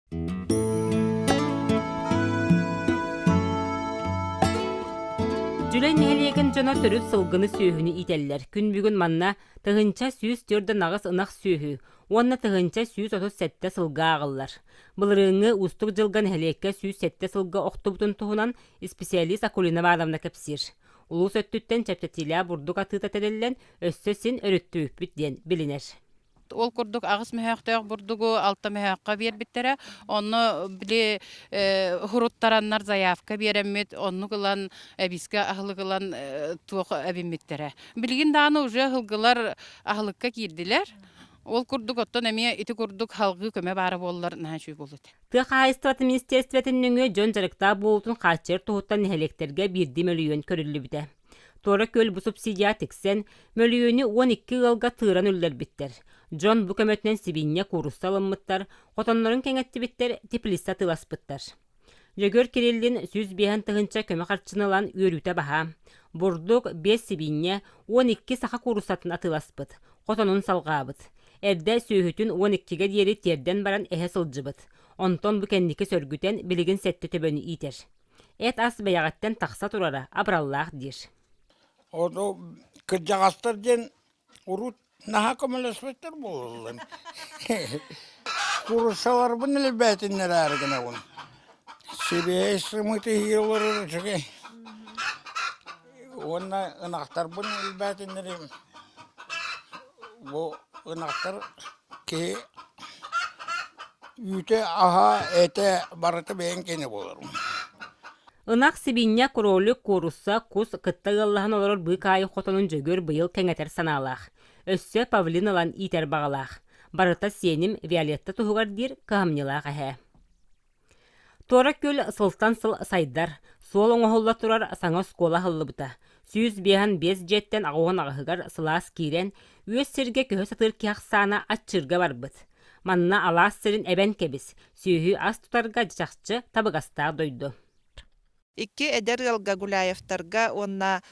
Дьулэй нэһилиэгэн дьоно төрүт сылгыны сүүһүнü ителлер. Күн бүгүн манна тыгынча сүүс төрдө нагыс ынах сүүһү. Уонна тыгынча сүүс 37 сылга агыллар. Былырыыңы устук жылган нэһилиэкке сүүс 7 сылга охтубутун туһунан специалист Акулина Вадамна кэпсир. Улус өттүттен чаптатилаа бурдук атыта тереллен өссө син өрүттүүппүт диэн билинер. Ол курдук агыс мэхактык бурдугу алта мэхакка бербиттере онно биле хуруттараннар заявка береммит онну кылан биске ахлыгылан туох абиммиттере билгин дааны уже хылгылар ахлыкка кирдилер. Ол курдук оттон эми ити курдук халгы көмө бары боллар наачуй болот. Тыа хайыстываты министерствотиннөңө жон жарыкта болутун качер тухуттан нэһилектерге 1 миллион көрүлүбүтэ. Тора көл бу субсидия тиксен мөлүөнү 12 ылга тыыран үллербиттер. Жон бу көмөтнен сибинне курусталыммыттар, котоннорун кеңеттибиттер, теплиста тыласпыттар. Жөгөр Кириллин сүз бейхан тыгынча көмө харчынылан үйрүтө баха. Бурдук 5 сибинне 12 саха курустатын атыласпыт, котонун салгаабыт. Эрде сүйүтүн 12-ге диери терден баран эхе сылжыбыт. Онтон бу кенники сөргүтен билигин сетти төбөнү итер. Эт ас бейагаттен такса турара абраллах дир. Ото кыржагастар ден урут наха көмөлөспөттөр болулун. Курусалар бун элбетиннер аргына бун. Себе сымыты хилор чеге. Онна ынактар бун элбетиннер. Бу ынактар ке үтө аха эте барыты бенкене болор. Инак сибинне куролук курусса кус кыттагыллахан олорор бык айы хотонун жөгөр быйыл кеңетер саналах. Өссө павлиналан итер багалах. Барыта сеним Виолетта туһугар дир каамнилах ахэ. Тора көл сылтан сыл сайдар. Суол оңоһулла турар саңа скола хыллыбыта. Сүүс бехан 5 жеттен агуон агыгар сылаас кирен үөс сирге көһө сатыр киахсана атчырга барбыт. Манна алаас сирин эбен кебис. Сүүһү ас тутарга жачакчы табыгастаа дойду. Икки эдер ылга Гуляевтарга, онна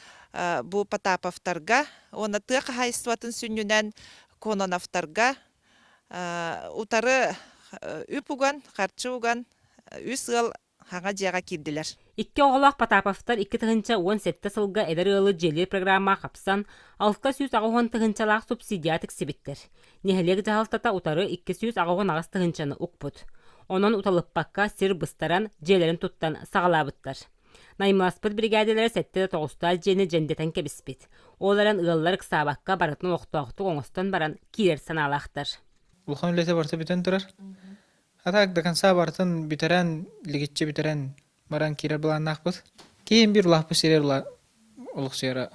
бу Потаповтарга, онна тык хайстватын сүннүнен Кононовтарга, утары үпуган, харчууган, үс ыл хаңа жага кирдилер. Икки оғылақ Потаповтар 2 тыгынча 17 сылга эдер ылы жели программа капсан, 600 ағуан тыгынчалақ субсидиатик сибиттер. Нехелек жахалтата утары 200 ағуан ағас тыгынчаны укпут. Онон уталыппакка сир быстаран желерин туттан сағалабыттар. Наймаспыт бригаделер сәтті тоғыстал жені жендетен кебіспет. Оларан ыллар ксабакка барытын оқтуақты оңыстан баран кирер саналақтар. Улхан үлете барты бітен тұрар. Атак даканса бартын битерен, лигитче битерен баран кирер балан нақпыт. Кейін бір улақпы серер олық сера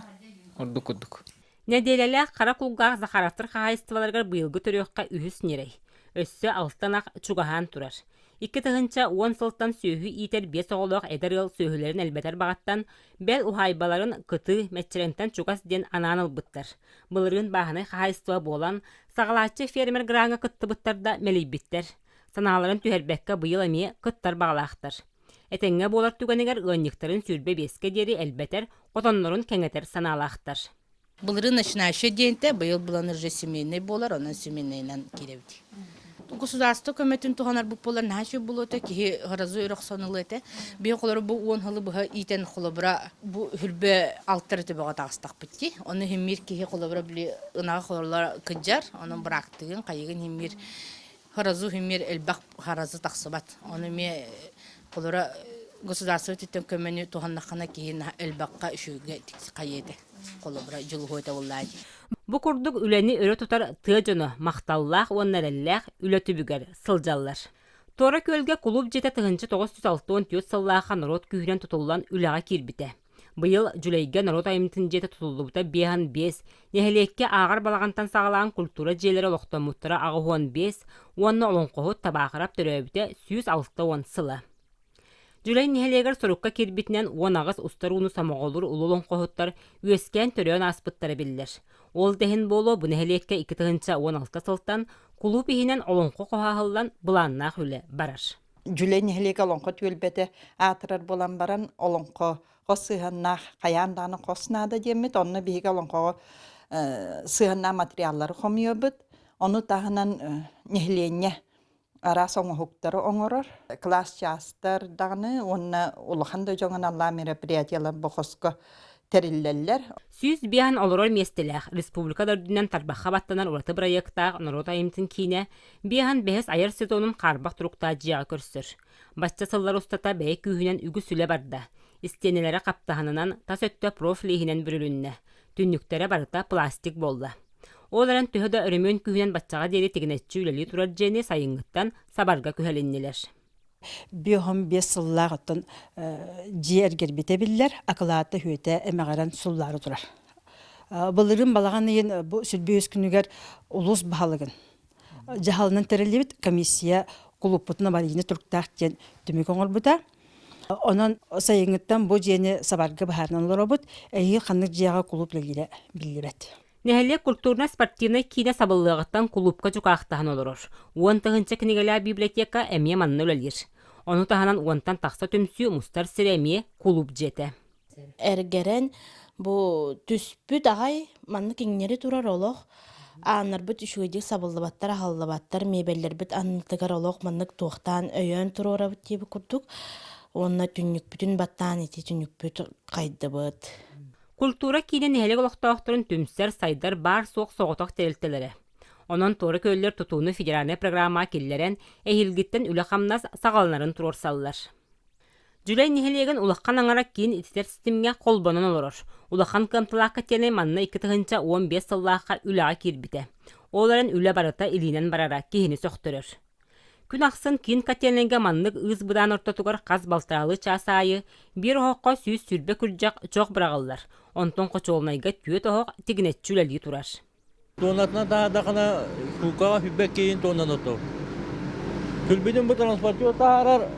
ордук-ордук. Неделелі қара құлғақ захараттыр қағайыстываларғар бұйылғы түріққа үхіс нерей. Өссі алтан ақ чугахан турар. 2 тыгынча 10 сылтан сүйhü итер 5 оғылық эдер ыл сүйhülерін әлбәтер бағаттан бәл ухайбаларын кыты мәтчерентен чугас ден ананыл бұттар. Бұлырын бағаны қағайыстыва болан сағалатчы фермер граңы кытты бұттарда мәлей біттер. Саналарын түйербәкке бұйыл әме кыттар бағалақтар. Әтенге болар түгенегер ұланниқтарын сүрбе беске дері әлбәтер қотонларын кәңетер саналақтар. Бұлырын начинающий дейінті бұйыл бұланыр же семейный болар, онын семейнайнан керевді. Государство көмөтүн туханар бу болар нәші болоты ки харазы өрөк санылыты. Бе колор бу 10 хылы бу итен холобра бу хүрбе алтырты бага тагыстак битти. Оны химмир ки холобра били ына холорлар кыжар, анын брактыгын кайыгын химмир харазы химмир элбак харазы таксыбат. Оны ме колора государство титтен көмөнү туханнакана ки элбакка үшүгө кайыды. Холобра жылгойта боллайды. Бу курдук үлени өрө тутар тыжыны макталлах оннареллах үлөтү бүгөр сылжаллар. Тора көлгө клуб жете тыгынчы 964 сыллаха народ күйрен тутулган үлага кирбите. Быйыл Дьулэйге народ айымтын жете тутулубута бехан 5, нехилекке агар балагантан сагалаган культура жээлери локтомуттара агуон 5, онна олонкохут табакырап төрөбүтө 106 сыла. Дьулэй нехилегер сорукка кирбитинен 10 агыс устаруну самоголур улулон кохуттар үескен төрөн аспыттары биллер. Ол дехин боло бу нехилекке 2 тыгынча 16 сылтан клуб ихинен олонко кохахыллан буланнах үле барар. Дьулэй нехилеге олонко түөлбете атырар болан баран олонко косыганнах каянданы коснада демет, онны биге олонко сыганна материаллары хомиобыт, оны тахынан нехиленне Арас оңохуктары оңорор. Класс частар даганы онна улахан да жоңан алла мероприятиялар бохоско териллеллер. Сүйіз биhan олорор местелях республикада дүнен тарбаха баттанар ураты проекттаг народ айымтын кине биhan бехес айыр сезонун карбак туруктаа жыяга көрсөр. Бачча сыллар устата бәй күйінен үгү сүле барда. Истенелері каптаханынан тас өттө профилихинен бүрүлүнне. Түннүктері барыта пластик болла. Оларын төһөдө өрөмөн күйінен баччага дери тегенетчі үлели турар жени сайыңгыттан сабарга күһәленнелер. Биохом бес сыллағыттын жиергер бітебілер, ақылаты хөйті әмәғаран сұллары тұрар. Бұлырын балаған ең сүлбе өскінігер ұлыс бағалығын. Жағалынан тәрелебіт комиссия құлыппытына бар ені тұрқтақ ден түмек оңыр бұта. Онан сайыңыттан бұл жені сабарға бағарынан олар бұд, әйі қанық жияға құлып білдірет. Нэһилиэгэ культурно-спортивный кине сабыллыгыттан клубка жукаахтахан олорор. Уон тыгынча книгелер библиотека эмие манны өлелир. Ону таханан уонтан тахса төмсүү мустар сиремие клуб жете. Эргерен бу түспүт агай манны кеңнери турар олох. Анар бит үшүгедик сабыллыбаттар, халлыбаттар, мебеллер аннылтыгар олох маннык туохтан өйөн турора бит диби курдук. Онна түннүк бүтүн баттан ити түннүк бүт кайды бит. Культура кине нэһилиэгэ олохтоохторун түмсер сайдар бар соқ соғотоқ терилтелери. Онон торы көйлер тутууну федеральный программа киллерен эхилгиттен үлэхамнас сагалнарын турорсаллар. Дьулэй нэһилиэгэн улаххан аңара кин ититер системге колбонон олорор. Улаххан кымтылаакка тени манна 2-15 сыллаакка үлэға кирбите. Оларын үлэ барыта илинен барара кихини сөқтөрөр. Күн ақсын кин кателенге маннык ыз бұдан ортотугар қаз балтыралы часайы, бір хоққа сүйіз сүрбе күржақ жоқ бірағылар. Онтон қочолнайға түйет оғық тегінетчүләлі турар. Тонатна дағына хукаға хүббек кейін тонан отыр. Күлбеден бұл транспортер тағарар.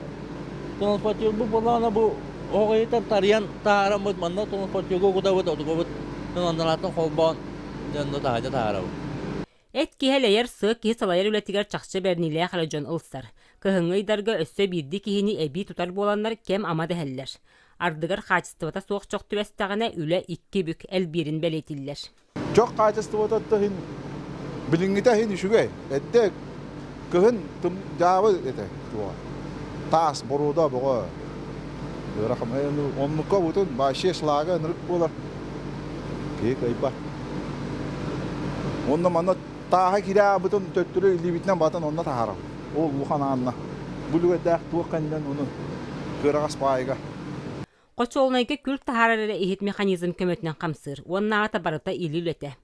Транспортер бұл болағына бұл оғайытар тариян тағарам бұд. Манна транспортерге құда бұд, отығы бұд. Тонанданатын қолбан жанында тағайда тағарам. Эт киһэлэйэр сык киһи салайар үлэтигэр чахчы бэрнилээх хараджон ылсар. Кыһыңыйдарга өссө биирди киһини эби тутар буоланнар кем амады хэллэр. Ардыгар хачыстыбата суох чох түбэстагына үлэ 2 бүк элбирин белетиллер. Чох хачыстыбата тахин билингита хин үшүгэй. Эдде кыһын тым жаабы эте туа. Таас боруда бого. Рахам оннукка бутун башеш лага нырык болар. Кек айба. Онна манна тааха кире бутун төттүрү илибитнен батын онна тахарам. Ол лухананна. Бүлүгөдәк туаккандан уну кырагас пайга. Қочолнайга күл тахарары ихит механизм көмөтүнөн камсыр. Оннаата барыта илүлете.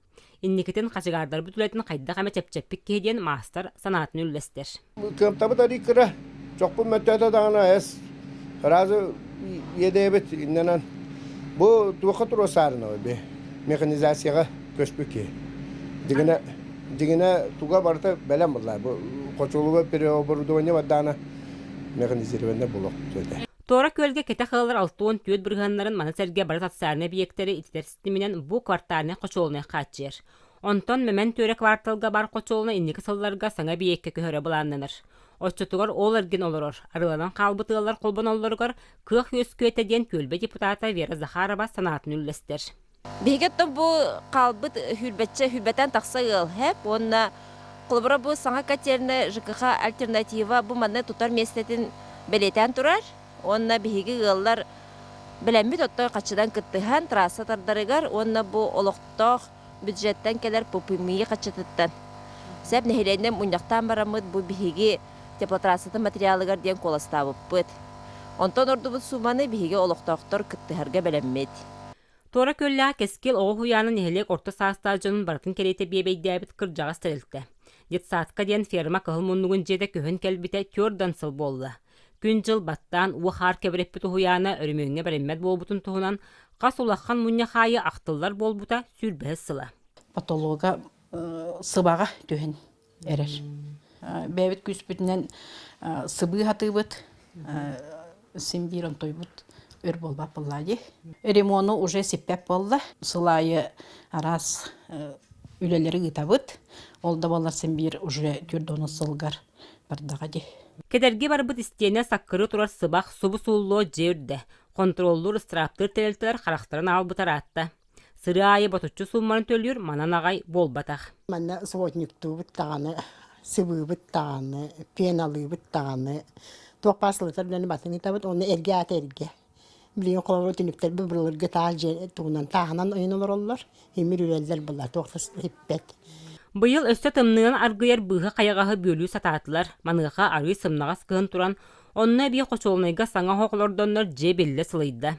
Инникетен качыгардар бүтүлетін қайда қаме чепчеппик кейден мастер санатын үллестер. Көмтабы тариккыра чокпу мөттөтө дагана эс разы едебет инненен бу туакка туросарына бе механизацияга көспүкке. Дигине туга барта белем булар. Бу кочолуга переоборудование бадана механизирование булок төдө. Тора көлге кете хылар 6-10 түйет бұрғанларын манасерге барат атсарына биектері ититер системинен бу квартарына қочолуна қачыр. Онтон мәмен төре кварталга бар қочолуна иннекі сылларга саңа биекке көхөрі бұланнаныр. Отчотугар оларген олорор. Арыланан қалбытылар қолбан оларгар көх өз көтеден Түөлбэ депутата Вера Захарова санатын үллестер. Бигетто бу қалбыт хүлбеттен тақса ғыл, онна қолбыра бу саңа катеріне ЖКХ альтернатива бу манны тутар местетін белетен турар. Онна биһиги гыллар белембит оттой качыдан кыттыхан трасса тардарыгар, онна бу олоқтоқ бюджеттен келер пупимии качытыттан. Сәп нэһилиэгээн муньяқтан барамыт бу биһиги теплотрассатын материалыгар ден коластабыппыт. Онтон ордубут суманы биһиги олоқтоқтор кыттыхарга белеммет. Тора көлләға кескел оғы хуяны нэһилиэг орта саастаажынын бартын келейте биебейдәбіт кыржағас тәрілті. Дет саатқа ден ферма кығыл мұннығын жеде көхін кәлбіте көрдан сыл болла. Күн жыл баттан уахар кебіреппі тұхуяна өрімөңе бәріммет болбутын тұхынан қас улаққан мұнне қайы ақтылар болбута сүрбәз сыла. Патолога сыбаға төхін әрер. Бәбіт күспітінен сыбы хатыбыт, симбирон тойбыт өр болба боллады. Ремону уже сеппәп болла. Сылайы арас үлелері ғытабыт. Олда болар симбир уже түрдоны сылғар бардаға де. Кедерге барбыт истене саккыры турар сыбақ субу сулло жерді. Контроллур страптыр тәрелтілер қарақтарын албытар атта. Сыры айы батучу суммарын төлүр манан ағай болбатақ. Манна сотникту тағаны sıvıbıt tağını, penalıbıt tağını, toqpasılıqlar bilen batını tabıt onu erge at erge. Biliyor kolor tünükler bir buralar gıtağı tuğunan tağınan oyun olur onlar. Hemir üreller bunlar toqtas hippet. Быйыл өстө тымныгын аргыяр быһы кайагаһы бөлүү сатаатылар, маныга арый сымнагас кыһын туран, онна бии кочолнайга саңа хоқлордоннор же белле сылыйда.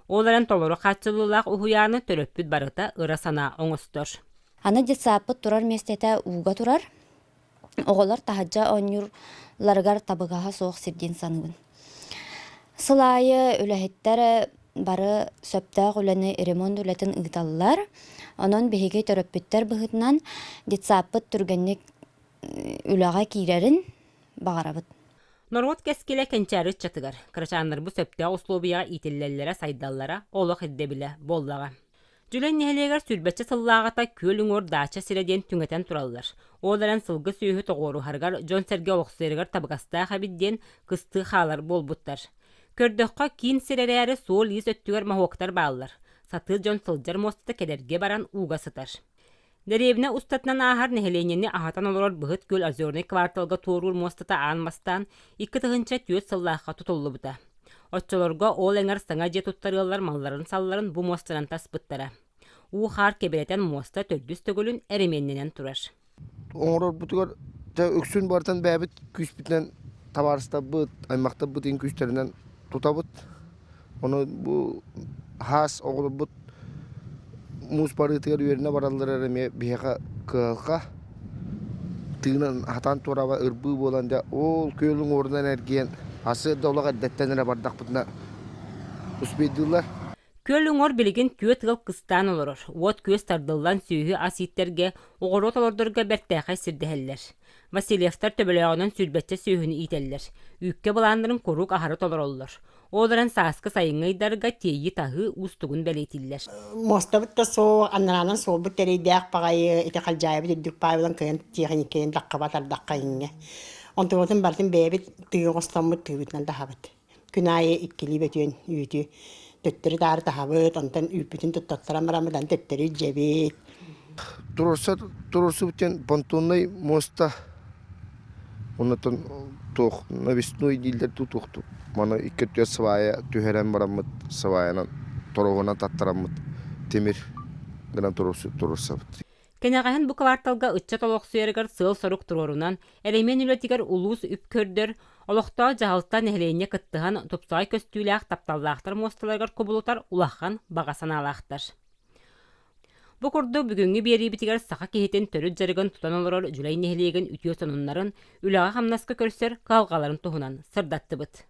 Оларан толору качылылаак ухуяны төрөппүт барыта ыра сана оңостор. Аны детсапыт турар местете уга турар. Оголар тахаджа онюрларгар табыгаха соох сирдин саныбын. Сылайы үлэхеттер бары сөптәк үләне ремонт үләтен ыгыталлар. Онон беһиге төрөппүттер быһытынан детсапыт түргенник үләга кирерин багарабыт. Норот кескеле кенчәрі чатыгар. Крачаннар бу сөптә условияга итиллелләре сайдаллара олох идде биле боллага. Дьулэй нэһилиэгэр сүрбәтче сыллагата көлүң ор дача сиреден түңетен тураллар. Оларан сылгы сүйүһү тоғору харгар Жон Серге олохсырыгар табгаста хабидден кысты халар болбуттар. Көрдөккө кин сирерәре сол ис өттүгөр махоктар бааллар. Саты Жон сылжар мостата кедерге баран уга сытар. Деревне устатнан ахар нэһилиэнени ахатан олорор быһыт көл озерный кварталга туурул мостата аанмастан 2 тыгынча түйөт сыллаахка тутуллубута. Отчолорго ол эңер саңа же туттарылар малларын салларын бу мостанан таспыттара. У хар кеберетен моста төрдүс төгүлүн эременненен турар. Оңорор бутугар өксүн бартан бәбит күспүтен табарыста быт, аймакта бытын күстеринен тутабыт. Оны бу хас оғылы бут мус барытыгар үйеріне баралдар әреме бейға кылға. Тыгынан хатан тураба ырбы боланда ол көлің орынан әрген асы даулаға дәттенері бардақ бұтына успейділер. Көлүң ор билигин күөт гыл кыстан олорор. Уот көз тардылдан сүйүхү асииттерге, оғорот олордорга бәрттәхай сирдехеллер. Васильевтар төбөлөөнөн сүрбәтче сүйүхүнү иителлер. Үкке баландырын курук ахары толороллор. Оларан сааскы сайыңайдарга тейи тахы устугун бәлейтиллер. Моста бутта со аннанан сол бут терейдәк багай ите калжайбы дидүк пайылан кыйын техникен даккабатар даккайыңа. Онтоготун бартын бэбит тыгостамыт тыбытнан дахабыт. Күнайы иккили бетүн үтү. Төттөрү дары дахабыт, онтан үпүтүн туттаттара марамадан төттөрү жебит. Турурсу бутен понтонный моста. Онотон тох навесной дилдер тутукту. Мана иккетү свая түһәрән барамыт сваяна торогона таттарамыт темир гынан турурсабыт. Кенегаһын бу кварталга ычча толоксуяргар сыл сорук турорунан эремен үлетигер улус үп көрдөр олохта жаһалта нэһилиэне кыттыхан тупсай көстүүлээх тапталлаахтар мосталаргар кубулутар улахан багасанаалаахтар. Бу курду бүгүнгү биэрибитигер саха киһитин төрүт жарыгын тутан олорор Дьулэй нэһилиэгин үтүө сонуннарын үлэҕэ хамнаска көрсөр калгаларын туһунан сырдаттыбыт.